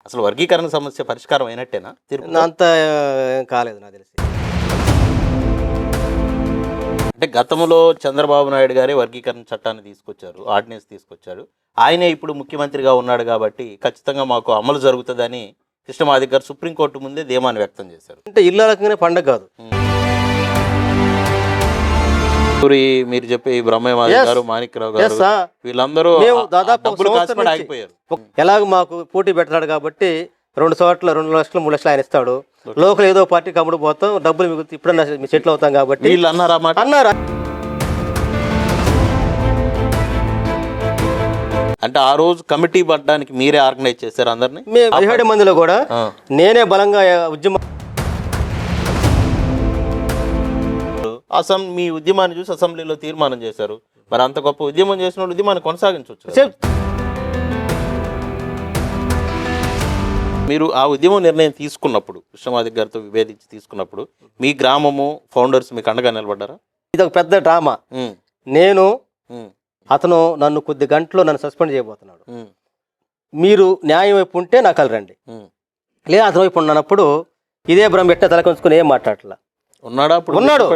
అసలు వర్గీకరణ సమస్య పరిష్కారం అయినట్టేనా? అంత కాలేదు నాకు తెలిసి. అంటే గతంలో చంద్రబాబు నాయుడు గారే వర్గీకరణ చట్టాన్ని తీసుకొచ్చారు, ఆర్డినెన్స్ తీసుకొచ్చారు. ఆయనే ఇప్పుడు ముఖ్యమంత్రిగా ఉన్నాడు కాబట్టి ఖచ్చితంగా మాకు అమలు జరుగుతుందని కృష్ణమాదిగ గారు సుప్రీంకోర్టు ముందే ధీమాన్ని వ్యక్తం చేశారు. అంటే ఇల్లు రకంగానే పండగ కాదు. మీరు చెప్పే ఈ బ్రహ్మయ్య గారు, మాణిక్యరావు గారు, వీళ్ళందరూ ఆగిపోయారు. ఎలాగ మాకు పోటీ పెట్టాడు కాబట్టి 2 చోట్ల 2 లక్షలు 3 లక్షలు ఆయన ఇస్తాడు. లోకల్ ఏదో పార్టీ కమ్ముడు పోతాం, డబ్బులు మీకు ఇప్పుడన్నా సెటిల్ అవుతాం కాబట్టి వీళ్ళు అన్నారా? అంటే ఆ రోజు కమిటీ పడ్డానికి మీరే ఆర్గనైజ్ చేశారు అందరినీ? మేము 17 మందిలో కూడా నేనే బలంగా ఉద్యమం. మీ ఉద్యమాన్ని చూసి అసెంబ్లీలో తీర్మానం చేశారు. మరి అంత గొప్ప ఉద్యమం చేసిన వాళ్ళు ఉద్యమాన్ని కొనసాగించవచ్చు. మీరు ఆ ఉద్యమం నిర్ణయం తీసుకున్నప్పుడు, కృష్ణమాదిగ గారితో విభేదించి తీసుకున్నప్పుడు మీ గ్రామము ఫౌండర్స్ మీకు అండగా నిలబడ్డారా? ఇది ఒక పెద్ద డ్రామా. అతను నన్ను కొద్ది గంటలో నన్ను సస్పెండ్ చేయబోతున్నాడు. మీరు న్యాయం వైపు ఉంటే నాకు రండి, లేదా అతని వైపు ఉన్నప్పుడు ఇదే బ్రహ్మ పెట్టిన తలకొంచుకుని ఏం మాట్లాడట్లా ఉన్నాడు.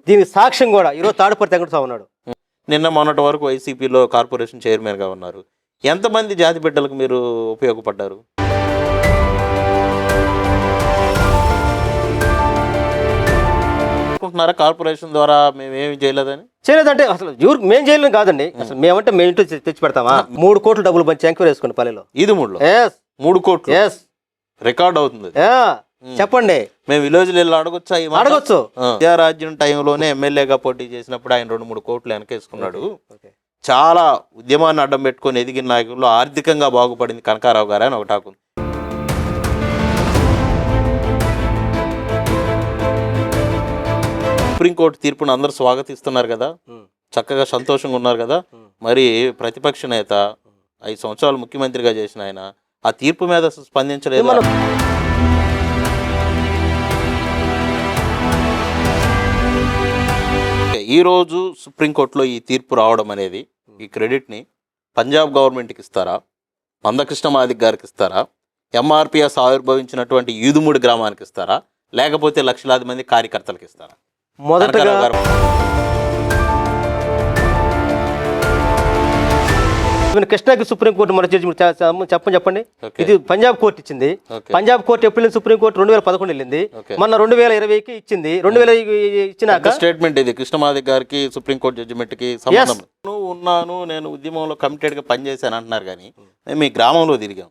దీనికి సాక్ష్యం కూడా ఈరోజు తాడుపడి తెగడుతా ఉన్నాడు. నిన్న మొన్నటి వరకు వైసీపీలో కార్పొరేషన్ చైర్మన్ గా ఉన్నారు. ఎంతమంది జాతి బిడ్డలకు మీరు ఉపయోగపడ్డారు? కార్పొరేషన్ ద్వారా మేమేమి చేయలేదంటే అసలు మేము చేయలేం కాదండి. అసలు మేమంటే మేము ఇంట్లో తెచ్చి పెడతామా? 3 కోట్లు డబ్బులు పంచి ఎంక్వైరీ వేసుకోండి పల్లెలో. ఇది 3 కోట్లు రికార్డ్ అవుతుంది. చెప్పండి, మేము విలేజ్ అడగొచ్చు. విద్యారాజ్యం టైంలోనే ఎమ్మెల్యేగా పోటీ చేసినప్పుడు ఆయన 2-3 కోట్లు వెనకేసుకున్నాడు. చాలా ఉద్యమాన్ని అడ్డం పెట్టుకుని ఎదిగిన నాయకుల్లో ఆర్థికంగా బాగుపడింది కనకారావు గారు అని ఒక టాకు. సుప్రీంకోర్టు తీర్పును అందరూ స్వాగతిస్తున్నారు కదా, చక్కగా సంతోషంగా ఉన్నారు కదా. మరి ప్రతిపక్ష నేత 5 సంవత్సరాలు ముఖ్యమంత్రిగా చేసిన ఆయన ఆ తీర్పు మీద స్పందించలేదు. ఈరోజు సుప్రీంకోర్టులో ఈ తీర్పు రావడం అనేది, ఈ క్రెడిట్ని పంజాబ్ గవర్నమెంట్కి ఇస్తారా, మందకృష్ణమాదిగ గారికి ఇస్తారా, ఎంఆర్పిఎస్ ఆవిర్భవించినటువంటి ఈదుమూడి గ్రామానికి ఇస్తారా, లేకపోతే లక్షలాది మంది కార్యకర్తలకు ఇస్తారా? మొదటగా కృష్ణాకి సుప్రీంకోర్టు మన జడ్జిమెంట్ చెప్పండి. ఇది పంజాబ్ కోర్టు ఇచ్చింది. పంజాబ్ కోర్టు ఎప్పుడు సుప్రీంకోర్టు 2011 వెళ్ళింది. మొన్న 2020కి ఇచ్చింది. 2020 ఇచ్చినాక స్టేట్మెంట్ ఇది కృష్ణమాదిగ గారికి సుప్రీంకోర్టు జడ్జిమెంట్ కి ఉన్నాను, నేను ఉద్యమంలో కమిటెడ్ గా పనిచేశాను అంటున్నారు. కానీ మేము మీ గ్రామంలో తిరిగాం,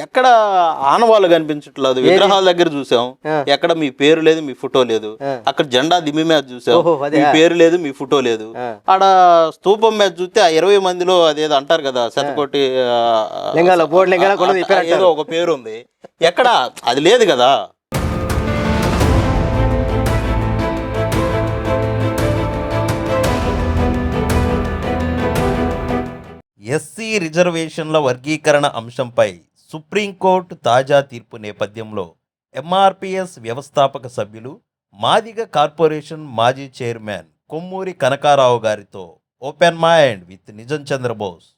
ఎక్కడ ఆనవాళ్ళు కనిపించట్లేదు. విగ్రహాల దగ్గర చూసాం, ఎక్కడ మీ పేరు లేదు, మీ ఫోటో లేదు. అక్కడ జెండా దిమ్మి మీద చూసాం, మీ పేరు లేదు, మీ ఫోటో లేదు. ఆడ స్తూపం మీద చూస్తే ఆ 20 మందిలో అదేదో అంటారు కదా, శతకోటి ఏదో ఒక పేరు ఉంది, ఎక్కడ అది లేదు కదా. ఎస్సీ రిజర్వేషన్ల వర్గీకరణ అంశంపై సుప్రీంకోర్టు తాజా తీర్పు నేపథ్యంలో ఎంఆర్పిఎస్ వ్యవస్థాపక సభ్యులు, మాదిగ కార్పొరేషన్ మాజీ చైర్మన్ కొమ్మూరి కనకారావు గారితో ఓపెన్ మైండ్ విత్ నిజం చంద్రబోస్